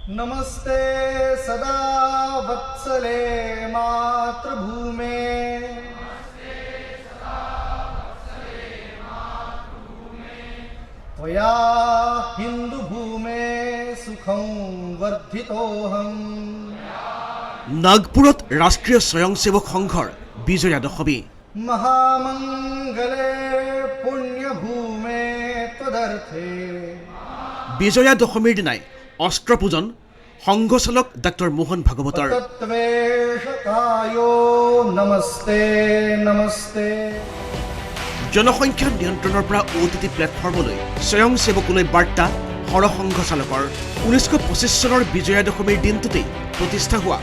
नमस्ते सदा वत्सले मातृभूमे त्वया हिंदुभूमे सुखं वर्धितोऽहम्। नागपुरत राष्ट्रीय स्वयंसेवक संघर विजया दशमी महामंगले पुण्यभूमे त्वदर्थे। विजया दशमीर दिनाय अस्त्र पूजन संघचालक डॉक्टर मोहन भागवतर। तत्वेशकायो नमस्ते नमस्ते। जनसंख्या नियंत्रणर पर OTT प्लेटफर्मলৈ स्वयंसेवकলৈ बार्ता सरसंघ चालकर 1925 চনৰ विजया दशमीर दिनটোতে प्रतिष्ठा हुआ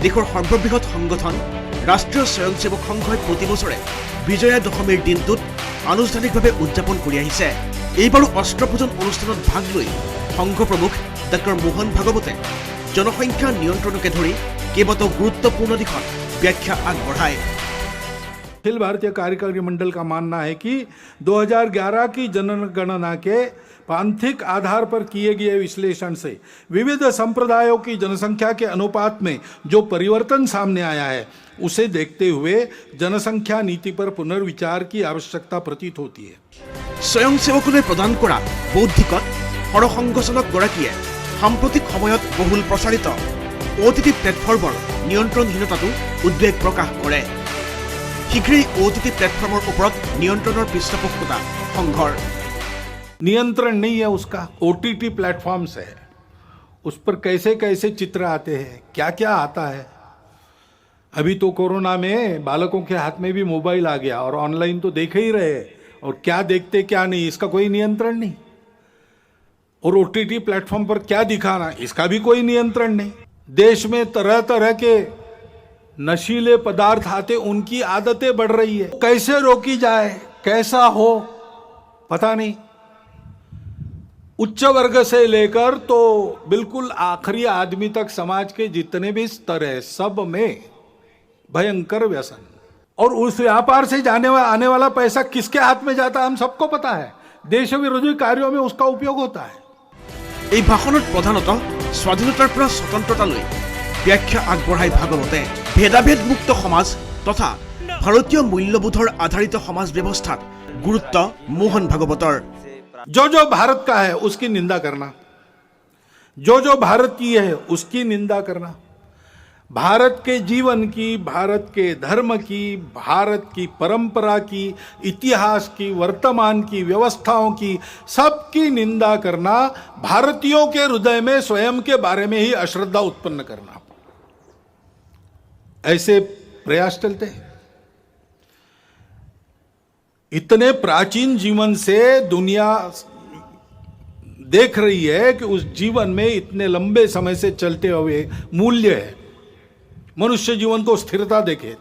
देशर सर्वबृहৎ संगठन राष्ट्रीय स्वयंसेवक संघই प्रति बछरे विजया दशमीर दिनটোত आनुষ্ঠাनिकভাৱে उद्यापन কৰি আহিছে। এইবাৰো अस्त्र पूजन অনুষ্ঠানত भाग লৈ संघ प्रमुख डॉक्टर मोहन भागवते जनसंख्या नियंत्रणके धरि केइबाटाও गुरुत्वपूर्ण दिशत व्याख्या आगबढ़ाय। अखिल भारतीय कार्यकारी मंडल का मानना है कि 2011 की जनगणना के पांथिक आधार पर किए गए विश्लेषण से विविध संप्रदायों की जनसंख्या के अनुपात में जो परिवर्तन सामने आया है उसे देखते हुए जनसंख्या नीति पर पुनर्विचार की आवश्यकता प्रतीत होती है। स्वयंसेवकले प्रदान करा बौद्धिकत सरसंघचालक गराकीये साम्प्रतिक समयत बहुल प्रचारित OTT प्लेटफर्মৰ नियंत्रणहीनताটো उद्वेग प्रकाश करे। शीघ्र OTT प्लेटफर्मर उपरत नियंत्रणर पृष्ठपोषकता संघर। नियंत्रण नहीं है उसका, OTT प्लेटफॉर्म्स है, उस पर कैसे कैसे चित्र आते हैं, क्या क्या आता है। अभी तो कोरोना में बालकों के हाथ में भी मोबाइल आ गया और ऑनलाइन तो देख ही रहे और क्या देखते क्या नहीं इसका कोई नियंत्रण नहीं। और OTT प्लेटफॉर्म पर क्या दिखाना इसका भी कोई नियंत्रण नहीं। देश में तरह तरह के नशीले पदार्थ आते उनकी आदतें बढ़ रही है, कैसे रोकी जाए कैसा हो पता नहीं। उच्च वर्ग से लेकर तो बिल्कुल आखिरी आदमी तक समाज के जितने भी स्तर है सब में भयंकर व्यसन। और उस व्यापार से आने वाला पैसा किसके हाथ में जाता है हम सबको पता है। देश विरोधी कार्यों में उसका उपयोग होता है। এই ভাষণত প্ৰধানতঃ স্বাধীনতাৰ পৰা স্বতন্ত্ৰতালৈ ব্যাখ্যা আগবঢ়াই ভাগৱতে ভেদাভেদ মুক্ত সমাজ তথা ভাৰতীয় মূল্যবোধৰ আধাৰিত সমাজ ব্যৱস্থাত গুৰুত্ব মোহন ভাগৱতৰ। जो भारत का है उसकी निंदा करना, जो भारत की है उसकी निंदा करना, भारत के जीवन की, भारत के धर्म की, भारत की परंपरा की, इतिहास की, वर्तमान की व्यवस्थाओं की सबकी निंदा करना, भारतीयों के हृदय में स्वयं के बारे में ही अश्रद्धा उत्पन्न करना, ऐसे प्रयास चलते हैं। इतने प्राचीन जीवन से दुनिया देख रही है कि उस जीवन में इतने लंबे समय से चलते हुए मूल्य है। मनुष्य जीवन को स्थिरता देके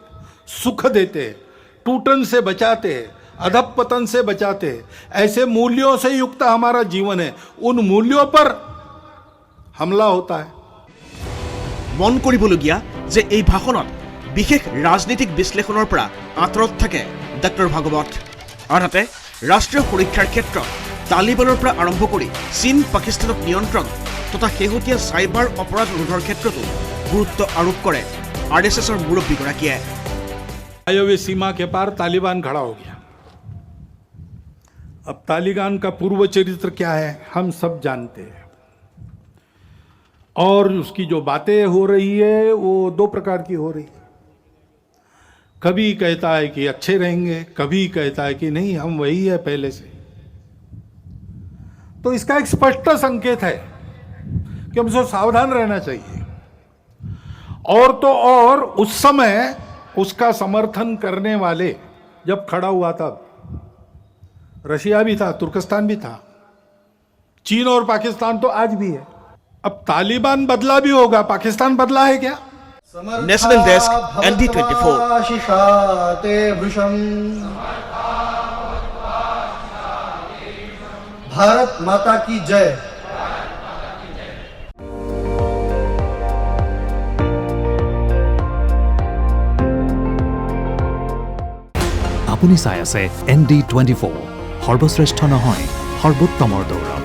सुख देते, टूटन से बचाते, अधपतन से बचाते, ऐसे मूल्यों से युक्त हमारा जीवन है। उन मूल्यों पर हमला होता है। মন কৰিবলগীয়া যে এই ভাষণত বিশেষ ৰাজনৈতিক বিশ্লেষণৰ পৰা আঁতৰত থাকে ডক্টৰ ভাগৱত। আনহাতে ৰাষ্ট্ৰীয় সুৰক্ষাৰ ক্ষেত্ৰত তালিবানৰ পৰা আৰম্ভ কৰি চীন পাকিস্তানক নিয়ন্ত্ৰণ তথা শেহতীয়া চাইবাৰ অপৰাধ ৰোধৰ ক্ষেত্ৰতো গুৰুত্ব আৰোপ কৰে RSSৰ মুৰব্বীগৰাকীয়ে। वायव्य सीमा के पार तालिबान खड़ा हो गया। अब तालिबान का पूर्व चरित्र क्या है हम सब जानते हैं और उसकी जो बातें हो रही है वो दो प्रकार की हो रही है। कभी कहता है कि अच्छे रहेंगे, कभी कहता है कि नहीं हम वही है पहले से। तो इसका एक स्पष्ट संकेत है कि हमसे सावधान रहना चाहिए। और तो और उस समय उसका समर्थन करने वाले जब खड़ा हुआ तब रशिया भी था, तुर्कस्तान भी था, चीन और पाकिस्तान तो आज भी है। अब तालिबान बदला भी होगा, पाकिस्तान बदला है क्या? National desk ND24। भारत माता की जय। আপুনি চাই আছে ND24 সৰ্বশ্ৰেষ্ঠ নহয় সৰ্বোত্তমৰ দৌৰ।